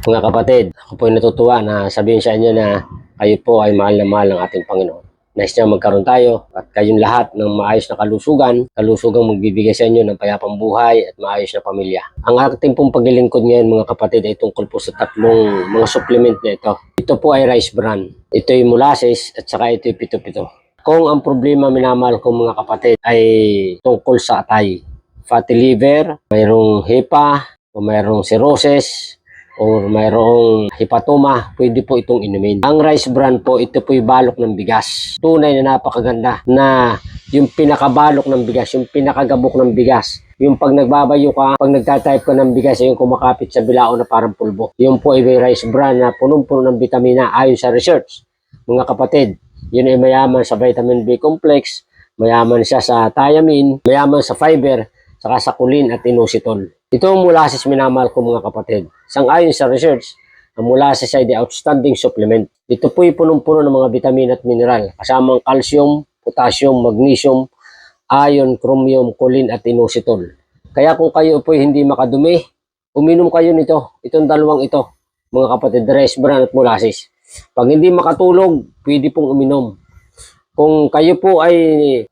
Mga kapatid, ako po ay natutuwa na sabihin sa inyo na kayo po ay mahal na mahal ng ating Panginoon. Nais niya magkaroon tayo at kayong lahat ng maayos na kalusugang magbibigay sa inyo ng payapang buhay at maayos na pamilya. Ang ating pong paglilingkod ngayon mga kapatid ay tungkol po sa tatlong mga supplement na ito. Ito po ay rice bran, ito ay molasses at saka ito ay pito-pito. Kung ang problema minamahal kong mga kapatid ay tungkol sa atay, fatty liver, mayroong hepa, o mayroong cirrhosis, o mayroong hepatoma, pwede po itong inumin. Ang rice bran po, ito po yung balok ng bigas. Tunay na napakaganda na yung pinakabalok ng bigas, yung pinakagabok ng bigas. Yung pag nagbabayo ka, pag nagtatype ka ng bigas, yung kumakapit sa bilao na parang pulbo. Yung po ay rice bran na punong-puno ng vitamina ayon sa research. Mga kapatid, yun ay mayaman sa vitamin B complex, mayaman siya sa thiamine, mayaman sa fiber, saka sa choline at inositol. Ito ang molasses minamahal ko mga kapatid. Sang-ayon sa research, ang molasses ay the outstanding supplement. Ito po ay punong-puno ng mga vitamin at mineral, kasamang calcium, potassium, magnesium, iron, chromium, choline at inositol. Kaya kung kayo po ay hindi makadumi, uminom kayo nito. Itong dalawang ito, mga kapatid, rice bran at molasses. Pag hindi makatulog, pwede pong uminom. Kung kayo po ay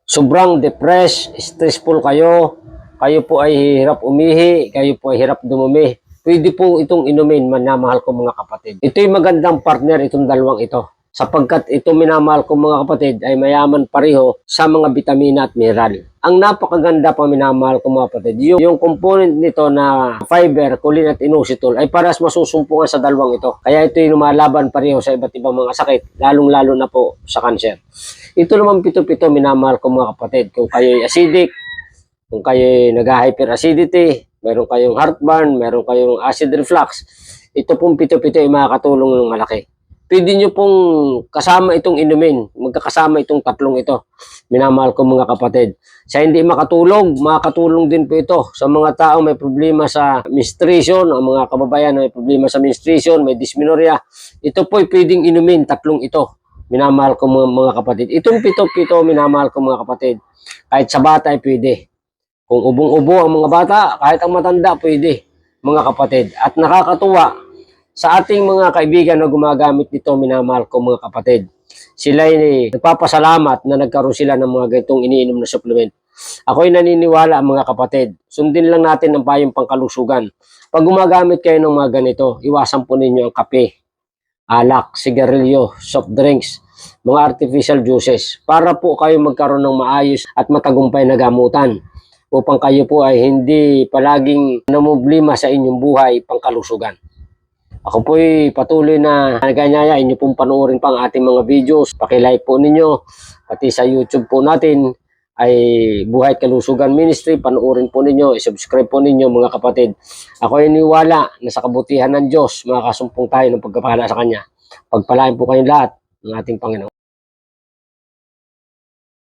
sobrang depressed, stressful kayo po ay hirap umihi, kayo po ay hirap dumumi, pwede po itong inumin, minamahal ko mga kapatid. Ito'y magandang partner, itong dalawang ito. Sapagkat ito minamahal ko mga kapatid ay mayaman pareho sa mga vitamina at mineral. Ang napakaganda pa minamahal ko mga kapatid, yung component nito na fiber, choline at inositol ay paras masusumpungan sa dalawang ito. Kaya ito'y lumalaban pareho sa iba't ibang mga sakit, lalong-lalo na po sa cancer. Ito naman pito-pito minamahal ko mga kapatid. Kung kayo'y acidic, kung kayo nag-hyperacidity, meron kayong heartburn, meron kayong acid reflux, ito pong pito-pito ay makakatulong ng malaki. Pwede nyo pong kasama itong inumin, magkakasama itong tatlong ito. Minamahal ko mga kapatid. Sa hindi makatulog, makakatulong din po ito sa mga taong may problema sa menstruation, ang mga kababayan na may problema sa menstruation, may dysmenorrhea. Ito po ay pwedeng inumin, tatlong ito. Minamahal ko mga kapatid. Itong pito-pito, minamahal ko mga kapatid. Kahit sa bata ay pwede. Kung ubong-ubo ang mga bata, kahit ang matanda, pwede, mga kapatid. At nakakatuwa sa ating mga kaibigan na gumagamit nito, minamahal ko mga kapatid. Sila ay nagpapasalamat na nagkaroon sila ng mga ganitong iniinom na supplement. Ako'y naniniwala mga kapatid. Sundin lang natin ang payong pangkalusugan. Pag gumagamit kayo ng mga ganito, iwasan po ninyo ang kape, alak, sigarilyo, soft drinks, mga artificial juices para po kayo magkaroon ng maayos at matagumpay na gamutan, upang kayo po ay hindi palaging namumblema sa inyong buhay pangkalusugan. Ako po ay patuloy na naganyaya inyo pong panoorin pang ating mga videos. Paki-like po ninyo, pati sa YouTube po natin ay Buhay Kalusugan Ministry. Panoorin po ninyo, i-subscribe po ninyo mga kapatid. Ako ay niwala na sa kabutihan ng Diyos, makakasumpong tayo ng pagkapala sa Kanya. Pagpalain po kayong lahat ng ating Panginoon.